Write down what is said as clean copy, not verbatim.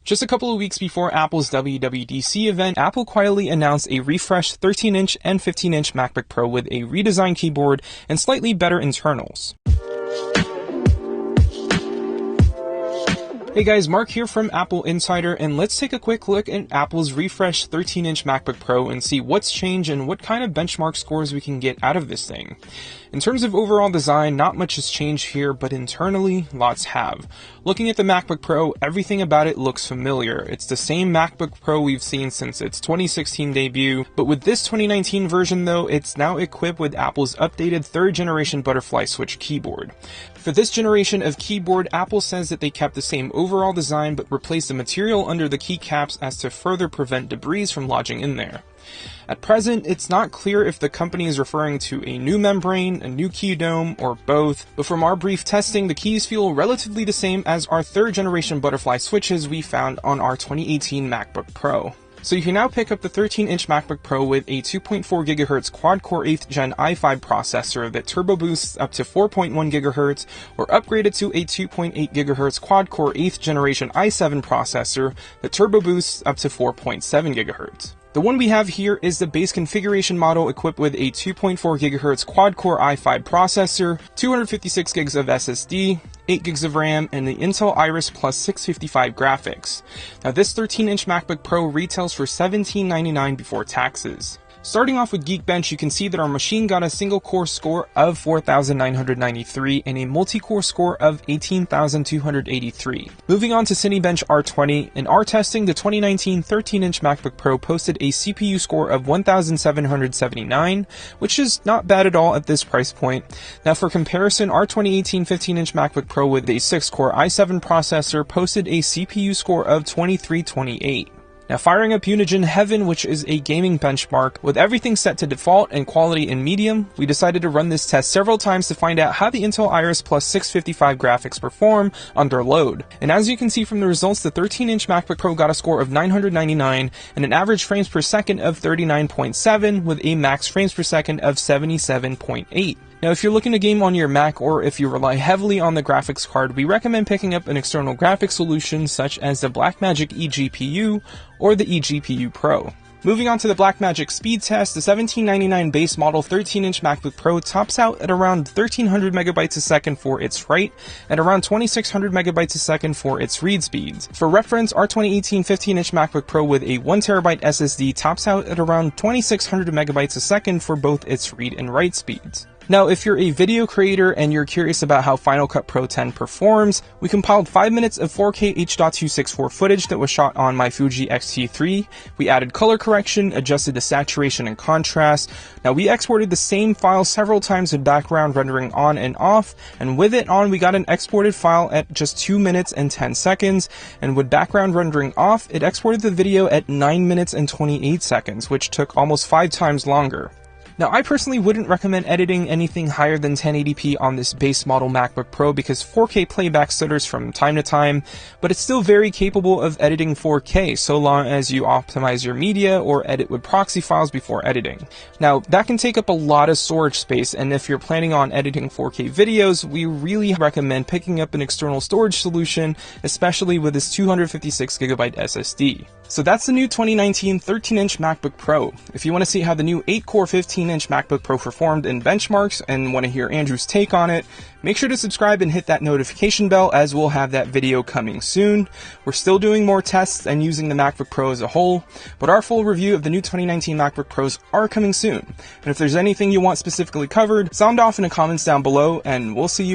Just a couple of weeks before Apple's WWDC event, Apple quietly announced a refreshed 13-inch and 15-inch MacBook Pro with a redesigned keyboard and slightly better internals. Hey guys, Mark here from Apple Insider, and let's take a quick look at Apple's refreshed 13-inch MacBook Pro and see what's changed and what kind of benchmark scores we can get out of this thing. In terms of overall design, not much has changed here, but internally, lots have. Looking at the MacBook Pro, everything about it looks familiar. It's the same MacBook Pro we've seen since its 2016 debut, but with this 2019 version though, it's now equipped with Apple's updated 3rd generation butterfly switch keyboard. For this generation of keyboard, Apple says that they kept the same overall design but replaced the material under the keycaps as to further prevent debris from lodging in there. At present, it's not clear if the company is referring to a new membrane, a new key dome, or both, but from our brief testing, the keys feel relatively the same as our 3rd generation butterfly switches we found on our 2018 MacBook Pro. So you can now pick up the 13-inch MacBook Pro with a 2.4 GHz quad-core 8th Gen i5 processor that turbo boosts up to 4.1 GHz, or upgrade it to a 2.8 GHz quad-core 8th generation i7 processor that turbo boosts up to 4.7 GHz. The one we have here is the base configuration model equipped with a 2.4 GHz quad-core i5 processor, 256 gigs of SSD, 8 gigs of RAM, and the Intel Iris Plus 655 graphics. Now this 13-inch MacBook Pro retails for $1799 before taxes. Starting off with Geekbench, you can see that our machine got a single-core score of 4,993 and a multi-core score of 18,283. Moving on to Cinebench R20, in our testing, the 2019 13-inch MacBook Pro posted a CPU score of 1,779, which is not bad at all at this price point. Now for comparison, our 2018 15-inch MacBook Pro with a 6-core i7 processor posted a CPU score of 2328. Now firing up Unigine Heaven, which is a gaming benchmark, with everything set to default and quality in medium, we decided to run this test several times to find out how the Intel Iris Plus 655 graphics perform under load. And as you can see from the results, the 13-inch MacBook Pro got a score of 999 and an average frames per second of 39.7 with a max frames per second of 77.8. Now, if you're looking to game on your Mac or if you rely heavily on the graphics card, we recommend picking up an external graphics solution such as the Blackmagic eGPU or the eGPU Pro. Moving on to the Blackmagic speed test, the $1799 base model 13-inch MacBook Pro tops out at around 1300 megabytes a second for its write and around 2600 megabytes a second for its read speeds. For reference, our 2018 15-inch MacBook Pro with a 1TB SSD tops out at around 2600 megabytes a second for both its read and write speeds. Now, if you're a video creator and you're curious about how Final Cut Pro 10 performs, we compiled 5 minutes of 4K H.264 footage that was shot on my Fuji X-T3. We added color correction, adjusted the saturation and contrast. Now, we exported the same file several times with background rendering on and off, and with it on, we got an exported file at just 2 minutes and 10 seconds, and with background rendering off, it exported the video at 9 minutes and 28 seconds, which took almost 5 times longer. Now, I personally wouldn't recommend editing anything higher than 1080p on this base model MacBook Pro because 4K playback stutters from time to time, but it's still very capable of editing 4K so long as you optimize your media or edit with proxy files before editing. Now, that can take up a lot of storage space, and if you're planning on editing 4K videos, we really recommend picking up an external storage solution, especially with this 256GB SSD. So that's the new 2019 13-inch MacBook Pro. If you want to see how the new 8-core 15-inch MacBook Pro performed in benchmarks and want to hear Andrew's take on it, make sure to subscribe and hit that notification bell as we'll have that video coming soon. We're still doing more tests and using the MacBook Pro as a whole, but our full review of the new 2019 MacBook Pros are coming soon. And if there's anything you want specifically covered, sound off in the comments down below, and we'll see you